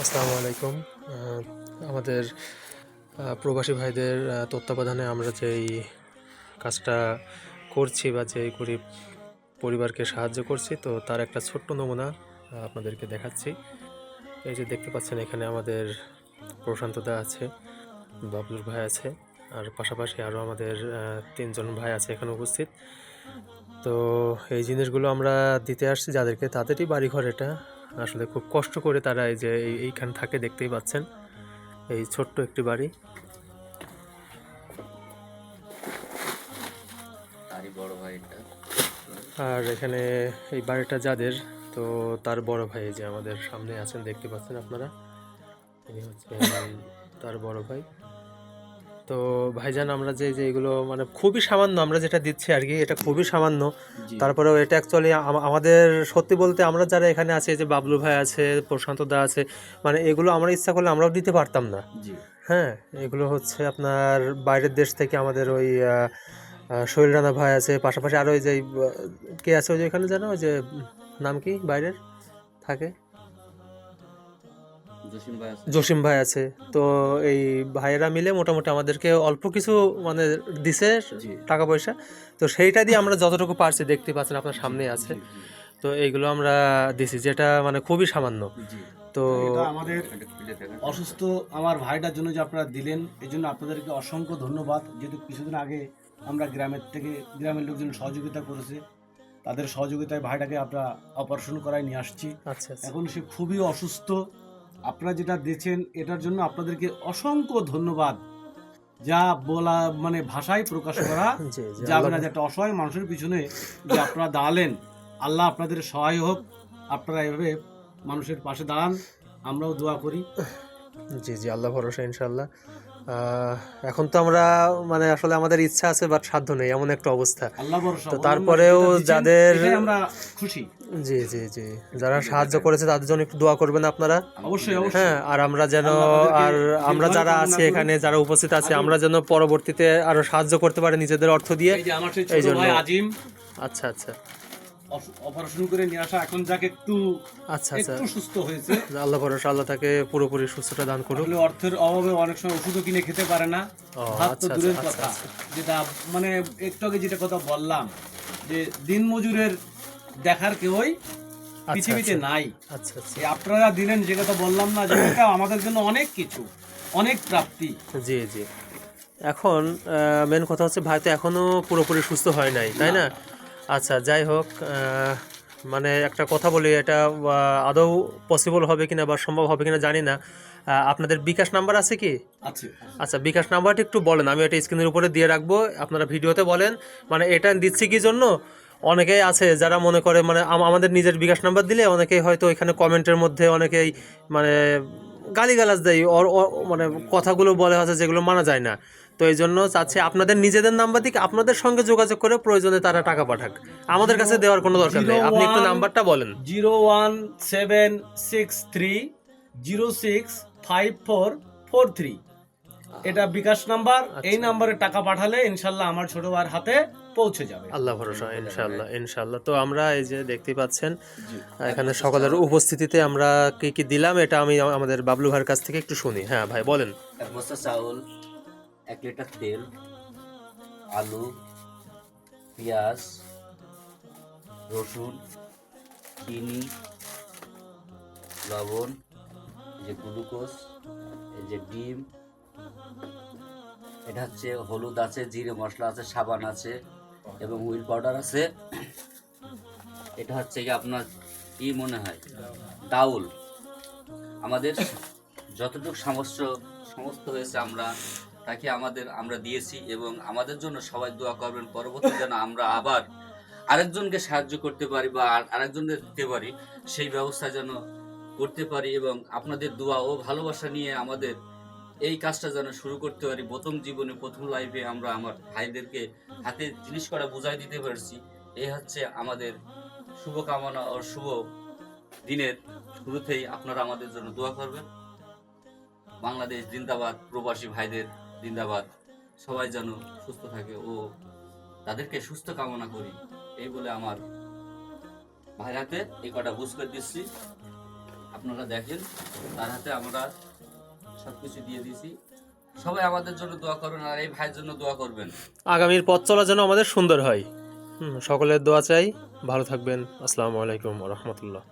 আসসালামু আলাইকুম। আমাদের প্রবাসী ভাইদের তত্ত্বাবধানে আমরা যেই কাজটা করছি বা যেই গরিব পরিবারকে সাহায্য করছি, তো তার একটা ছোট্ট নমুনা আপনাদেরকে দেখাচ্ছি। এই যে দেখতে পাচ্ছেন, এখানে আমাদের প্রশান্ত দা আছে, বাবলুর ভাই আছে, আর পাশাপাশি আরও আমাদের 3জন ভাই আছে এখানে উপস্থিত। তো এই জিনিসগুলো আমরা দিতে আসছি যাদেরকে, তাদেরই বাড়িঘর এটা। আসলে খুব কষ্ট করে তারা এই যে এইখানে থাকে, দেখতেই পাচ্ছেন এই ছোট্ট একটি বাড়ি। আর এখানে এই বাড়িটা যাদের, তো তার বড় ভাই যে আমাদের সামনে আছেন, দেখতে পাচ্ছেন আপনারা, ইনি হচ্ছে তার বড় ভাই। তো ভাইজান, আমরা যে এগুলো মানে খুবই সামান্য আমরা যেটা দিচ্ছি আর কি, এটা খুবই সামান্য। তারপরেও এটা অ্যাকচুয়ালি আমাদের সত্যি বলতে, আমরা যারা এখানে আছি, যে বাবলু ভাই আছে, প্রশান্ত দা আছে, মানে এগুলো আমরা ইচ্ছা করলে আমরাও দিতে পারতাম না। হ্যাঁ, এগুলো হচ্ছে আপনার বাইরের দেশ থেকে আমাদের ওই শৈল রানা ভাই আছে, পাশাপাশি আরও ওই যে কে আছে ওই যে এখানে, জানো ওই যে নাম কি বাইরের থাকে, জসিম ভাই আছে। তো এই ভাইয়েরা মিলে মোটামুটি আমাদেরকে অল্প কিছু মানে দিছে টাকা পয়সা। তো সেইটা দিয়ে আমরা যতটুকু পারছি, দেখতে পাচ্ছেন আপনার সামনে আছে, তো এইগুলো আমরা দিছি, যেটা মানে খুবই সামান্য। তো আমাদের অসুস্থ আমার ভাইটার জন্য যে আপনারা দিলেন, এই জন্য আপনাদেরকে অসংখ্য ধন্যবাদ। যেহেতু কিছুদিন আগে আমরা গ্রামের লোকজন সহযোগিতা করেছে, তাদের সহযোগিতায় ভাইটাকে আমরা অপারেশন করায় নিয়ে আসছি। আচ্ছা, এখন সে খুবই অসুস্থ। আপনারা যেটা দিয়েছেন এটার জন্য আপনাদেরকে অসংখ্য ধন্যবাদ, যা বলা মানে ভাষায় প্রকাশ করা যাবে না। যে একটা অসহায় মানুষের পিছনে যে আপনারা দাঁড়ালেন, আল্লাহ আপনাদের সহায় হোক। আপনারা এভাবে মানুষের পাশে দাঁড়ান, আমরাও দোয়া করি। জি জি, আল্লাহ ভরসা, ইনশাল্লাহ। এখন তো আমরা মানে আসলে আমাদের ইচ্ছা আছে, বাট সাধ্য নেই, এমন একটা অবস্থা। আল্লাহ ভরসা। তো তারপরেও যাদের, আমরা খুশি। জি জি জি, যারা সাহায্য করেছে তাদের জন্য একটু দোয়া করবেন আপনারা, অবশ্যই অবশ্যই। হ্যাঁ, আর আমরা যেন, আর আমরা যারা আছি এখানে, যারা উপস্থিত আছে, আমরা যেন পরবর্তীতে আরো সাহায্য করতে পারি নিজেদের অর্থ দিয়ে। এই জন্য আজিম, আচ্ছা আচ্ছা, অপারেশন করে নিয়ে আসা, এখন যাকে একটু আচ্ছা আচ্ছা, একটু সুস্থ হয়েছে। আল্লাহ ভরসা, আল্লাহ তাকে পুরোপুরি সুস্থতা দান করুন। অর্থের অভাবে অনেক সময় ওষুধও কিনে খেতে পারে না, ভাত তো দূরের কথা। যেটা মানে একটু আগে যেটা কথা বললাম, যে দিন মজুরের দেখার কেউই পৃথিবীতে নাই। আচ্ছা আচ্ছা, আপনারা দিলেন যে কথা বললাম না, যে এটা আমাদের জন্য অনেক কিছু, অনেক প্রাপ্তি। জি জি। এখন মেন কথা হচ্ছে, ভাই তো এখনো পুরোপুরি সুস্থ হয় নাই, তাই না? আচ্ছা, যাই হোক, মানে একটা কথা বলি, এটা আদৌ পসিবল হবে কিনা বা সম্ভব হবে কিনা জানি না। আপনাদের বিকাশ নাম্বার আছে কি? আচ্ছা, বিকাশ নাম্বারটা একটু বলেন, আমি এটা স্ক্রিনের উপরে দিয়ে রাখবো, আপনারা ভিডিওতে বলেন। মানে এটা দিচ্ছি কি জন্য, অনেকেই আছে যারা মনে করে মানে আমাদের নিজের বিকাশ নাম্বার দিলে অনেকেই হয়তো এখানে কমেন্টের মধ্যে অনেকেই মানে গালিগালাজ দেয়, মানে কথাগুলো বলে আছে যেগুলো মানা যায় না। তো এই জন্য চাচ্ছি আপনাদের নিজেদের নাম্বার থেকে আপনাদের সঙ্গে যোগাযোগ করে প্রয়োজনে তারা টাকা পাঠাক, আমাদের কাছে দেওয়ার কোনো দরকার নেই। আপনি একটু নাম্বারটা বলেন। 01763065443। এটা বিকাশ নাম্বার, এই নাম্বারে টাকা পাঠালে ইনশাল্লাহ আমার ছোট ভাইয়ের হাতে পৌঁছে যাবে। আল্লাহ ভরসা, ইনশাআল্লাহ ইনশাআল্লাহ। তো আমরা এই যে দেখতে পাচ্ছেন এখানে সকলের উপস্থিতিতে আমরা কি কি দিলাম এটা আমি আমাদের বাবলু ভাইয়ের কাছ থেকে একটু শুনি। হ্যাঁ ভাই বলেন। 1 বস্তা চাউল, 1 লিটার তেল, আলু, পেঁয়াজ, রসুন, চিনি, লবণ, এই যে গ্লুকোজ, এই যে ডিম, এটা হচ্ছে হলুদ আছে, জিরে মশলা আছে, সাবান আছে এবং হুইল পাউডার আছে। এটা হচ্ছে কি আপনার কি মনে হয় ডাউল। আমাদের যতটুকু সমস্ত হয়েছে আমরা তাকে আমরা দিয়েছি এবং আমাদের জন্য সবাই দোয়া করবেন, পরবর্তী যেন আমরা আবার আরেকজনকে সাহায্য করতে পারি বা আরেকজনকে দিতে পারি, সেই ব্যবস্থা যেন করতে পারি এবং আপনাদের দোয়া ও ভালোবাসা নিয়ে আমাদের এই কাজটা যেন শুরু করতে পারি। প্রথম জীবনে প্রথম লাইফে আমরা আমার ভাইদেরকে হাতে জিনিস করা বুঝাই দিতে পারছি। এই হচ্ছে আমাদের শুভকামনা ও শুভ দিনের শুরুতেই আপনারা আমাদের জন্য দোয়া করবেন। বাংলাদেশ জিন্দাবাদ, প্রবাসী ভাইদের জিন্দাবাদ। সবাই যেন সুস্থ থাকে ও তাদেরকে সুস্থ কামনা করি, এই বলে আমার ভাইয়ের হাতে এই কটা বুঝ করে দিচ্ছি। আপনারা দেখেন তার হাতে আমরা সবকিছু দিয়ে দিয়েছি। সবাই আমাদের জন্য দোয়া করবেন আর এই ভাইয়ের জন্য দোয়া করবেন। আগামীর পথ চলা যেন আমাদের সুন্দর হয়। সকলের দোয়া চাই। ভালো থাকবেন। আসসালামু আলাইকুম ওয়া রাহমাতুল্লাহ।